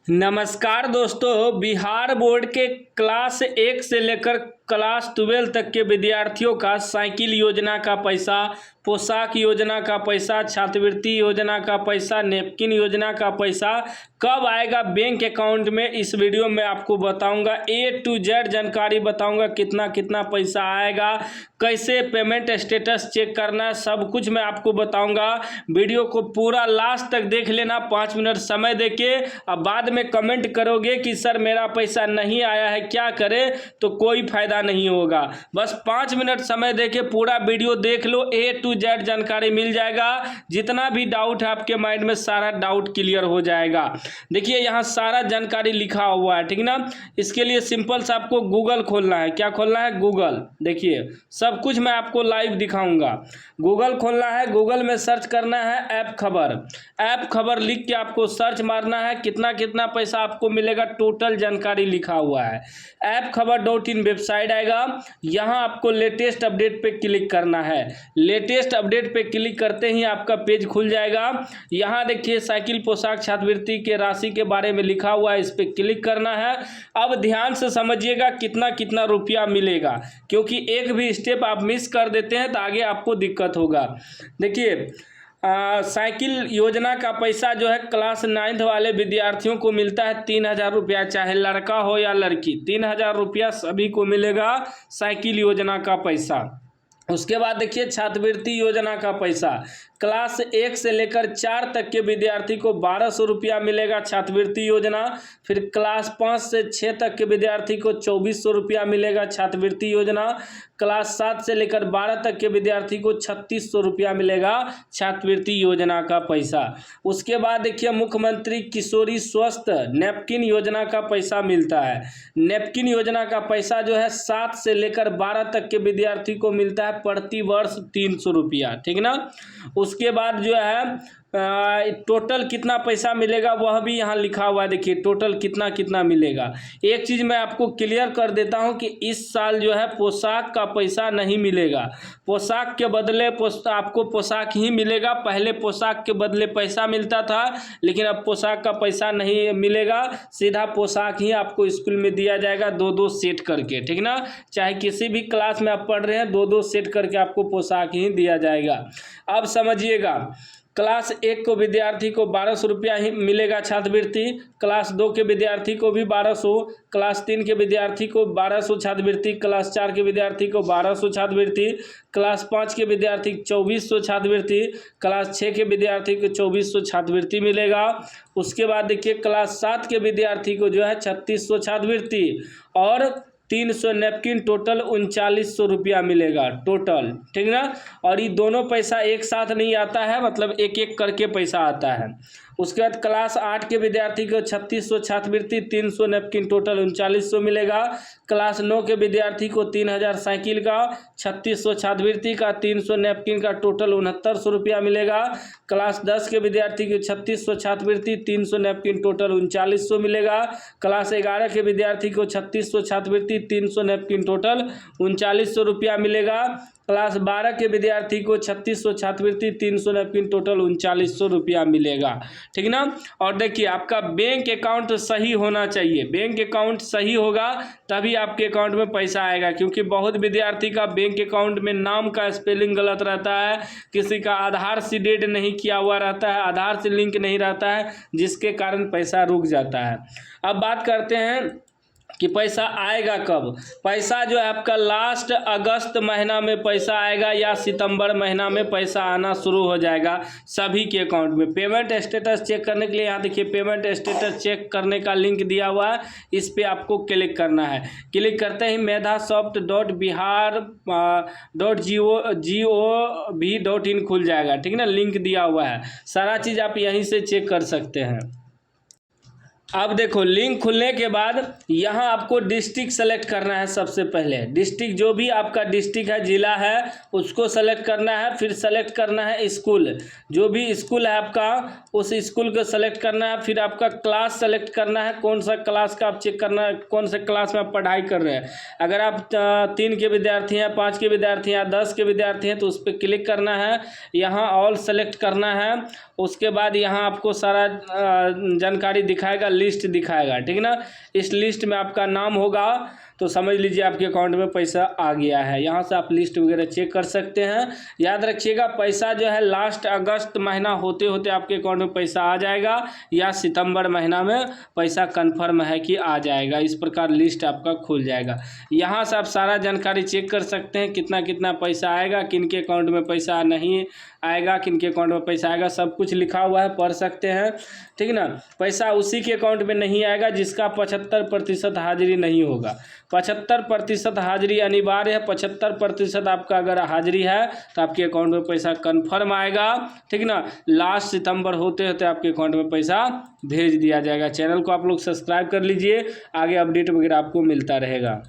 नमस्कार दोस्तों, बिहार बोर्ड के क्लास 1 से लेकर क्लास 12 तक के विद्यार्थियों का साइकिल योजना का पैसा, पोशाक योजना का पैसा, छात्रवृत्ति योजना का पैसा, नैपकिन योजना का पैसा कब आएगा बैंक अकाउंट में, इस वीडियो में आपको बताऊंगा। A to Z जानकारी बताऊंगा, कितना कितना पैसा आएगा, कैसे पेमेंट स्टेटस चेक करना है, सब कुछ मैं आपको बताऊंगा। वीडियो को पूरा लास्ट तक देख लेना, 5 मिनट समय देके। अब बाद में कमेंट करोगे कि सर मेरा पैसा नहीं आया है, क्या करें, तो कोई फायदा नहीं होगा। बस 5 मिनट समय देके पूरा वीडियो देख लो, A to Z जानकारी मिल जाएगा। जितना भी डाउट है आपके माइंड में, सारा डाउट क्लियर हो जाएगा। देखिए यहाँ सारा जानकारी लिखा हुआ है, ठीक ना। इसके लिए सिंपल से आपको गूगल खोलना है। क्या खोलना है? गूगल। देखिए सब कुछ मैं आपको लाइव दिखाऊंगा। गूगल खोलना है, गूगल में सर्च करना है ऐप खबर। ऐप खबर लिख के आपको सर्च मारना है, कितना कितना पैसा आपको मिलेगा, टोटल जानकारी लिखा हुआ है। ऐप खबर.in वेबसाइट आएगा, यहाँ आपको लेटेस्ट अपडेट पे क्लिक करना है। लेटेस्ट अपडेट पे क्लिक करते ही आपका पेज खुल जाएगा। यहाँ देखिए साइकिल, पोशाक, छात्रवृत्ति के राशि के बारे में लिखा हुआ है, इस पे क्लिक करना है। अब ध्यान से समझिएगा कितना कितना रुपया मिलेगा, क्योंकि एक भी स्टेप आप मिस कर देते हैं तो आगे आपको दिक्कत होगा। देखिए साइकिल योजना का पैसा जो है क्लास 9 वाले विद्यार्थियों को मिलता है 3000 रुपया, चाहे लड़का हो या लड़की, 3000 रुपया सभी को मिलेगा साइकिल योजना का पैसा। उसके बाद देखिए छात्रवृत्ति योजना का पैसा, क्लास 1 से लेकर 4 तक के विद्यार्थी को 1200 रुपया मिलेगा छात्रवृत्ति योजना। फिर क्लास 5 से 6 तक के विद्यार्थी को 2400 रुपया मिलेगा छात्रवृत्ति योजना। क्लास 7 से लेकर 12 तक के विद्यार्थी को 3600 रुपया मिलेगा छात्रवृत्ति योजना का पैसा। उसके बाद देखिए मुख्यमंत्री किशोरी स्वस्थ नैपकिन योजना का पैसा मिलता है। नैपकिन योजना का पैसा जो है 7 से लेकर 12 तक के विद्यार्थी को मिलता है प्रति वर्ष 300 रुपया, ठीक ना। उसके बाद जो है टोटल कितना पैसा मिलेगा वह भी यहाँ लिखा हुआ है। देखिए टोटल कितना कितना मिलेगा। एक चीज़ मैं आपको क्लियर कर देता हूँ कि इस साल जो है पोशाक का पैसा नहीं मिलेगा। पोशाक के बदले आपको पोशाक ही मिलेगा। पहले पोशाक के बदले पैसा मिलता था, लेकिन अब पोशाक का पैसा नहीं मिलेगा, सीधा पोशाक ही आपको स्कूल में दिया जाएगा, 2-2 सेट करके, ठीक ना। चाहे किसी भी क्लास में आप पढ़ रहे हैं, 2-2 सेट करके आपको पोशाक ही दिया जाएगा। अब समझिएगा, क्लास 1 को विद्यार्थी को 1200 रुपया ही मिलेगा छात्रवृत्ति, क्लास 2 के विद्यार्थी को भी 1200, क्लास 3 के विद्यार्थी को 1200 छात्रवृत्ति, क्लास 4 के विद्यार्थी को 1200 छात्रवृत्ति, क्लास 5 के विद्यार्थी 2400 छात्रवृत्ति, क्लास 6 के विद्यार्थी को 2400 छात्रवृत्ति मिलेगा। उसके बाद देखिए क्लास 7 के विद्यार्थी को जो है 3600 छात्रवृत्ति और 300 नैपकिन, टोटल 3900 रुपया मिलेगा टोटल, ठीक ना। और ये दोनों पैसा एक साथ नहीं आता है, मतलब एक एक करके पैसा आता है। उसके बाद क्लास 8 के विद्यार्थी को 3600 छात्रवृत्ति, 300 नैपकिन, टोटल 3900 मिलेगा। क्लास 9 के विद्यार्थी को 3000 साइकिल का, 3600 छात्रवृत्ति का, 300 नैपकिन का, टोटल 6900 रुपया मिलेगा। क्लास 10 के विद्यार्थी को 3600 छात्रवृत्ति, 300 नैपकिन, टोटल 3900 मिलेगा। क्लास 11 के विद्यार्थी को 3600 छात्रवृत्ति, 300 नैपकिन, टोटल 3900 रुपया मिलेगा। क्लास 12 के विद्यार्थी को 3600 छात्रवृत्ति, 300 नैपकिन, टोटल 3900 रुपया मिलेगा, ठीक ना। और देखिए आपका बैंक अकाउंट सही होना चाहिए। बैंक अकाउंट सही होगा तभी आपके अकाउंट में पैसा आएगा, क्योंकि बहुत विद्यार्थी का बैंक अकाउंट में नाम का स्पेलिंग गलत रहता है, किसी का आधार से डेट नहीं किया हुआ रहता है, आधार से लिंक नहीं रहता है, जिसके कारण पैसा रुक जाता है। अब बात करते हैं कि पैसा आएगा कब। पैसा जो है आपका लास्ट अगस्त महीना में पैसा आएगा या सितंबर महीना में पैसा आना शुरू हो जाएगा सभी के अकाउंट में। पेमेंट स्टेटस चेक करने के लिए यहाँ देखिए पेमेंट स्टेटस चेक करने का लिंक दिया हुआ है, इस पे आपको क्लिक करना है। क्लिक करते ही medhasoft.bihar.gov.in खुल जाएगा, ठीक ना। लिंक दिया हुआ है, सारा चीज़ आप यहीं से चेक कर सकते हैं। अब देखो लिंक खुलने के बाद यहाँ आपको डिस्ट्रिक्ट सेलेक्ट करना है। सबसे पहले डिस्ट्रिक्ट, जो भी आपका डिस्ट्रिक्ट है, जिला है, उसको सेलेक्ट करना है। फिर सेलेक्ट करना है स्कूल, जो भी स्कूल है आपका उस स्कूल को सेलेक्ट करना है। फिर आपका क्लास सेलेक्ट करना है, कौन सा क्लास का आप चेक करना है, कौन से क्लास में आप पढ़ाई कर रहे हैं। अगर आप 3 के विद्यार्थी हैं, 5 के विद्यार्थी हैं, 10 के विद्यार्थी हैं, तो उस पर क्लिक करना है। यहाँ ऑल सेलेक्ट करना है। उसके बाद यहाँ आपको सारा जानकारी दिखाएगा, लिस्ट दिखाएगा, ठीक ना। इस लिस्ट में आपका नाम होगा तो समझ लीजिए आपके अकाउंट में पैसा आ गया है। यहाँ से आप लिस्ट वगैरह चेक कर सकते हैं। याद रखिएगा पैसा जो है लास्ट अगस्त महीना होते होते आपके अकाउंट में पैसा आ जाएगा, या सितंबर महीना में पैसा कन्फर्म है कि आ जाएगा। इस प्रकार लिस्ट आपका खुल जाएगा। यहाँ से आप सारा जानकारी चेक कर सकते हैं, कितना कितना पैसा आएगा, किन के अकाउंट में पैसा नहीं आएगा, किन के अकाउंट में पैसा आएगा, सब कुछ लिखा हुआ है, पढ़ सकते हैं, ठीक ना। पैसा उसी के अकाउंट में नहीं आएगा जिसका 75% हाजिरी नहीं होगा। 75% हाजिरी अनिवार्य है। 75% आपका अगर हाजिरी है तो आपके अकाउंट में पैसा कन्फर्म आएगा, ठीक ना। लास्ट सितंबर होते होते आपके अकाउंट में पैसा भेज दिया जाएगा। चैनल को आप लोग सब्सक्राइब कर लीजिए, आगे अपडेट वगैरह आपको मिलता रहेगा।